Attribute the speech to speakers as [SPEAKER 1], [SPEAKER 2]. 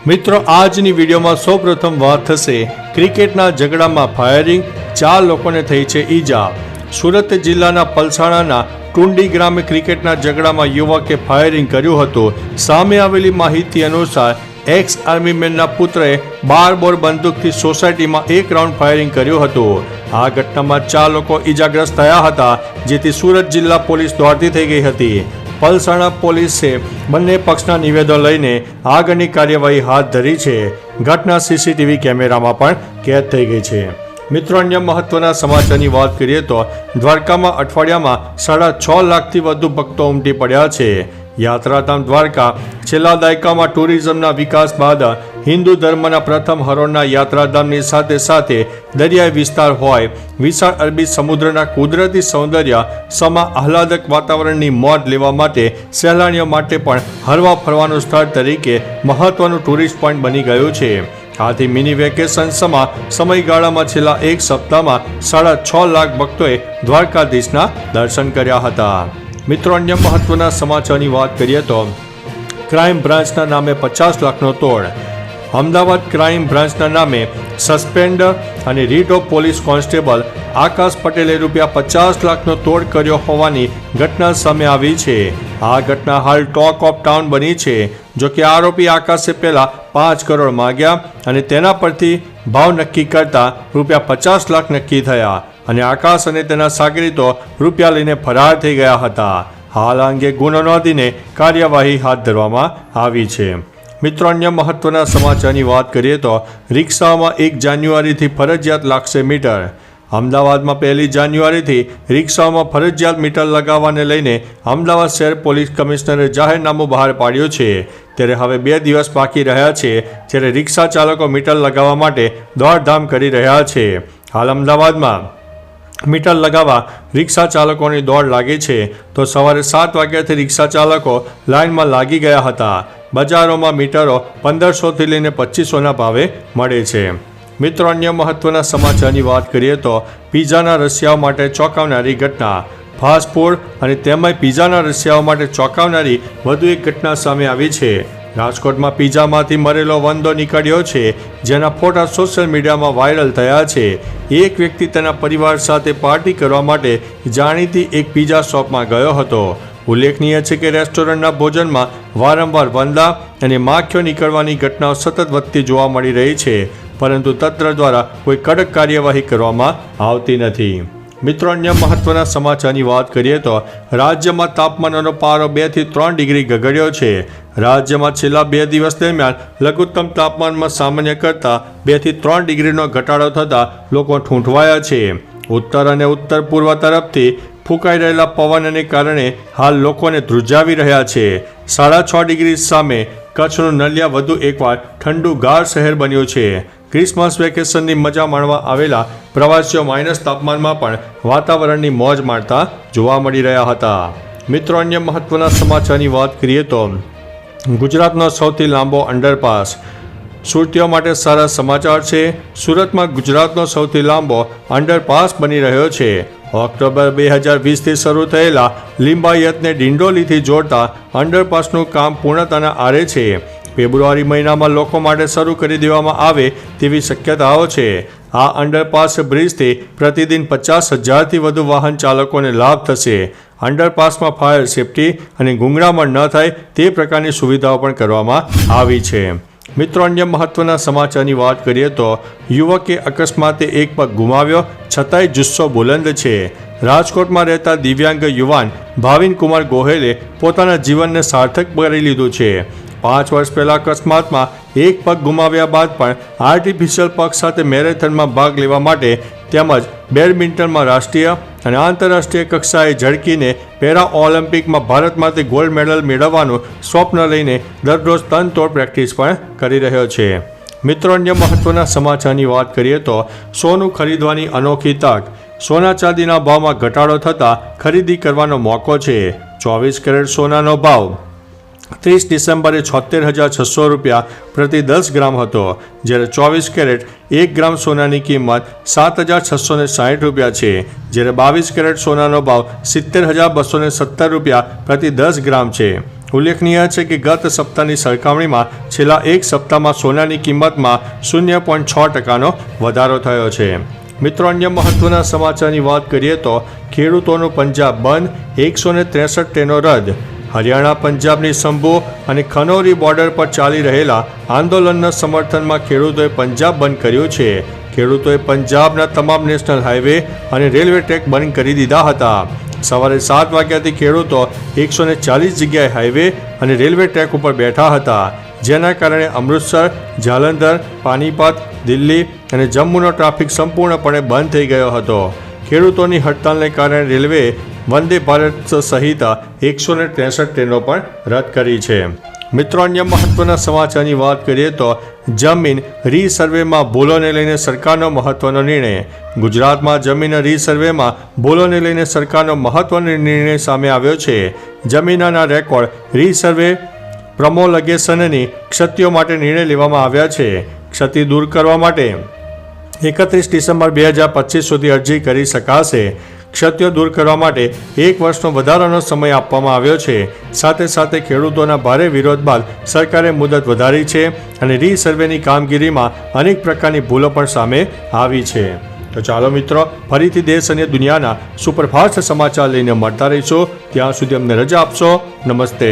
[SPEAKER 1] મિત્રો આજની વિડીયોમાં સૌપ્રથમ વાત થશે ક્રિકેટના ઝઘડામાં ફાયરિંગ, 4 લોકોને થઈ છે ઈજા। સુરત જિલ્લાના પલસાણાના ટુંડી ગ્રામે ક્રિકેટના ઝઘડામાં યુવકે ફાયરિંગ કર્યું હતું। સામે આવેલી માહિતી અનુસાર એક્સ આર્મીમેનના પુત્રએ 12 બોર બંદૂકથી સોસાયટીમાં 1 રાઉન્ડ ફાયરિંગ કર્યું હતું। આ ઘટનામાં 4 લોકો ઈજાગ્રસ્ત થયા હતા, જેથી સુરત જિલ્લા પોલીસ દોડતી થઈ ગઈ હતી। પલસાણા પોલીસે બંને પક્ષના નિવેદનો લઈને આગળની કાર્યવાહી હાથ ધરી છે। ઘટના સીસીટીવી કેમેરામાં પણ કેદ થઈ ગઈ છે। મિત્રો, અન્ય મહત્વના સમાચારની વાત કરીએ તો દ્વારકામાં અઠવાડિયામાં 6.5 લાખથી વધુ ભક્તો ઉમટી પડ્યા છે। યાત્રાધામ દ્વારકા છેલ્લા દાયકામાં ટુરિઝમના વિકાસ બાદ હિન્દુ ધર્મના પ્રથમ હરોળના યાત્રાધામની સાથે સાથે દરિયાઈ વિસ્તાર હોય, વિશાળ અરબી સમુદ્રના કુદરતી સૌંદર્ય સમા આહલાદક વાતાવરણની મોજ લેવા માટે સહેલાણીઓ માટે પણ હરવા ફરવાનું સ્થળ તરીકે મહત્વનું ટુરિસ્ટ પોઈન્ટ બની ગયું છે। આથી મિની વેકેશન સમયગાળામાં છેલ્લા 1 સપ્તાહમાં 6.5 લાખ ભક્તોએ દ્વારકાધીશના દર્શન કર્યા હતા। મિત્રો, અન્ય મહત્વના સમાચારની વાત કરીએ તો ક્રાઇમ બ્રાન્ચના નામે 50 લાખનો તોડ। અમદાવાદ ક્રાઇમ બ્રાન્ચના નામે સસ્પેન્ડ અને રીટ ઓફ પોલીસ કોન્સ્ટેબલ આકાશ પટેલે ₹50 લાખનો તોડ કર્યો હોવાની ઘટના સામે આવી છે। આ ઘટના હાલ ટોક ઓફ ટાઉન બની છે। જો કે આરોપી આકાશે પહેલા 5 કરોડ માંગ્યા અને તેના પરથી ભાવ નક્કી કરતા ₹50 લાખ નક્કી થયા અને આકાશ અને તેના સાગરીતો રૂપિયા લઈને ફરાર થઈ ગયા હતા। હાલ અંગે ગુનો નોંધીને કાર્યવાહી હાથ ધરવામાં આવી છે। મિત્રો, અન્ય મહત્વના સમાચારની વાત કરીએ તો રિક્ષાઓમાં 1 જાન્યુઆરીથી ફરજિયાત લાગશે મીટર। અમદાવાદમાં 1 જાન્યુઆરીથી રિક્ષાઓમાં ફરજિયાત મીટર લગાવવાને લઈને અમદાવાદ શહેર પોલીસ કમિશનરે જાહેરનામું બહાર પાડ્યું છે। ત્યારે હવે 2 દિવસ બાકી રહ્યા છે, જ્યારે રિક્ષા ચાલકો મીટર લગાવવા માટે દોડધામ કરી રહ્યા છે। હાલ અમદાવાદમાં મીટર લગાવવા રિક્ષા ચાલકોની દોડ લાગી છે, તો સવારે 7 વાગ્યાથી રિક્ષા ચાલકો લાઇનમાં લાગી ગયા હતા। બજારોમાં મીટરો 1500થી લઈને 2500ના ભાવે મળે છે। મિત્રો, અન્ય મહત્વના સમાચારની વાત કરીએ તો પીઝાના રશિયાઓ માટે ચોંકાવનારી ઘટના। ફાસ્ટ ફૂડ અને તેમાંય પીઝાના રશિયાઓ માટે ચોંકાવનારી વધુ એક ઘટના સામે આવી છે। રાજકોટમાં પીઝામાંથી મરેલો વંદો નીકળ્યો છે, જેના ફોટા સોશિયલ મીડિયામાં વાયરલ થયા છે। એક વ્યક્તિ તેના પરિવાર સાથે પાર્ટી કરવા માટે જાણીતી એક પીઝા શોપમાં ગયો હતો। ઉલ્લેખનીય છે કે રેસ્ટોરન્ટના ભોજનમાં વારંવાર વંદા અને માખીઓ નીકળવાની ઘટનાઓ સતત વધતી જોવા મળી રહી છે, પરંતુ તંત્ર દ્વારા કોઈ કડક કાર્યવાહી કરવામાં આવતી નથી। મિત્રો, અન્ય મહત્વના સમાચારની વાત કરીએ તો રાજ્યમાં તાપમાનનો પારો 2 થી 3 ડિગ્રી ગગડ્યો છે। રાજ્યમાં છેલ્લા 2 દિવસ દરમિયાન લઘુત્તમ તાપમાનમાં સામાન્ય કરતાં 2 થી 3 ડિગ્રીનો ઘટાડો થતાં લોકો ઠૂંઠવાયા છે। ઉત્તર અને ઉત્તર પૂર્વ તરફથી ફૂંકાઈ રહેલા પવનને કારણે હાલ લોકોને ધ્રુજાવી રહ્યા છે। 6.5 ડિગ્રી સામે કચ્છનું નલિયા વધુ એકવાર ઠંડુગાર શહેર બન્યું છે। ક્રિસમસ વેકેશનની મજા માણવા આવેલા પ્રવાસીઓ માઇનસ તાપમાનમાં પણ વાતાવરણની મોજ માણતા જોવા મળી રહ્યા હતા। મિત્રો, અન્ય મહત્વના સમાચારની વાત કરીએ તો ગુજરાતનો સૌથી લાંબો અંડરપાસ। સુરતીઓ માટે સારા સમાચાર છે। સુરતમાં ગુજરાતનો સૌથી લાંબો અંડરપાસ બની રહ્યો છે। ઓક્ટોબર 2020થી શરૂ થયેલા લિંબાયતને ડિંડોલીથી જોડતા અંડરપાસનું કામ પૂર્ણતાના આરે છે। ફેબ્રુઆરી મહિનામાં લોકો માટે શરૂ કરી દેવામાં આવે તેવી શક્યતાઓ છે। આ અંડરપાસ બ્રિજથી પ્રતિદિન 50,000થી વધુ વાહન ચાલકોને લાભ થશે। અંડરપાસમાં ફાયર સેફટી અને ગુંગળામણ ન થાય તે પ્રકારની સુવિધાઓ પણ કરવામાં આવી છે। મિત્રો, અન્ય મહત્વના સમાચારની વાત કરીએ તો યુવકે અકસ્માતે એક પગ ગુમાવ્યો, છતાંય જુસ્સો બુલંદ છે। રાજકોટમાં રહેતા દિવ્યાંગ યુવાન ભાવિન કુમાર ગોહેલે પોતાના જીવનને સાર્થક કરી લીધું છે। 5 વર્ષ પહેલા અકસ્માતમાં એક પગ ગુમાવ્યા બાદ પણ આર્ટિફિશિયલ પગ સાથે મેરેથોનમાં ભાગ લેવા માટે તેમજ બેડમિન્ટનમાં રાષ્ટ્રીય અને આંતરરાષ્ટ્રીય કક્ષાએ ઝળકીને પેરા ઓલિમ્પિકમાં ભારત માટે ગોલ્ડ મેડલ મેળવવાનું સ્વપ્ન લઈને દરરોજ તનતોડ પ્રેક્ટિસ પણ કરી રહ્યો છે। મિત્રો, અન્ય મહત્વના સમાચારની વાત કરીએ તો સોનું ખરીદવાની અનોખી તક। સોના ચાંદીના ભાવમાં ઘટાડો થતાં ખરીદી કરવાનો મોકો છે। 24 કેરેટ સોનાનો ભાવ 30 ડિસેમ્બરે 76,600 રૂપિયા પ્રતિ 10 ગ્રામ હતો, જ્યારે 24 કેરેટ 1 ગ્રામ સોનાની કિંમત 7,660 રૂપિયા છે, જ્યારે 22 કેરેટ સોનાનો ભાવ 70,270 રૂપિયા પ્રતિ 10 ગ્રામ છે। ઉલ્લેખનીય છે કે ગત સપ્તાહની સરખામણીમાં છેલ્લા એક સપ્તાહમાં સોનાની કિંમતમાં 0.6% વધારો થયો છે. મિત્રો, અન્ય મહત્વના સમાચારની વાત કરીએ તો ખેડૂતોનું પંજાબ બંધ, 163 ટ્રેનો રદ. હરિયાણા પંજાબની સંભો અને ખનૌરી બોર્ડર પર ચાલી રહેલા આંદોલનના સમર્થનમાં ખેડૂતોએ પંજાબ બંધ કર્યું છે. ખેડૂતોએ પંજાબના તમામ નેશનલ હાઈવે અને રેલવે ટ્રેક બંધ કરી દીધા હતા. સવારે 7 વાગ્યાથી ખેડૂતો 140 જગ્યાએ હાઈવે અને રેલવે ટ્રેક ઉપર બેઠા હતા, જેના કારણે અમૃતસર, જાલંધર, પાનીપત, દિલ્હી અને જમ્મુનો ટ્રાફિક સંપૂર્ણપણે બંધ થઈ ગયો હતો. ખેડૂતોની હડતાલને કારણે રેલવે વંદે ભારત સહિત 163 ટ્રેનો પણ રદ કરી છે. મિત્રો, અન્ય મહત્વના સમાચારની વાત કરીએ તો જમીન રીસર્વેમાં ભૂલોને લઈને સરકારનો મહત્વનો નિર્ણય. ગુજરાતમાં જમીન રીસર્વેમાં ભૂલોને લઈને સરકારનો મહત્વનો નિર્ણય સામે આવ્યો છે. જમીનના રેકોર્ડ રીસર્વે પ્રમોલગેશનની ક્ષતિઓ માટે નિર્ણય લેવામાં આવ્યા છે. ક્ષતિ દૂર કરવા માટે 31 ડિસેમ્બર 2025 સુધી અરજી કરી શકાશે. ક્ષતિઓ દૂર કરવા માટે 1 વર્ષનો વધારાનો સમય આપવામાં આવ્યો છે. સાથે સાથે ખેડૂતોના ભારે વિરોધ બાદ સરકારે મુદત વધારી છે અને રીસર્વેની કામગીરીમાં અનેક પ્રકારની ભૂલો પણ સામે આવી છે. તો ચાલો મિત્રો, ફરીથી દેશ અને દુનિયાના સુપરફાસ્ટ સમાચાર લઈને મળતા રહીશું. ત્યાં સુધી અમને રજા આપશો. નમસ્તે.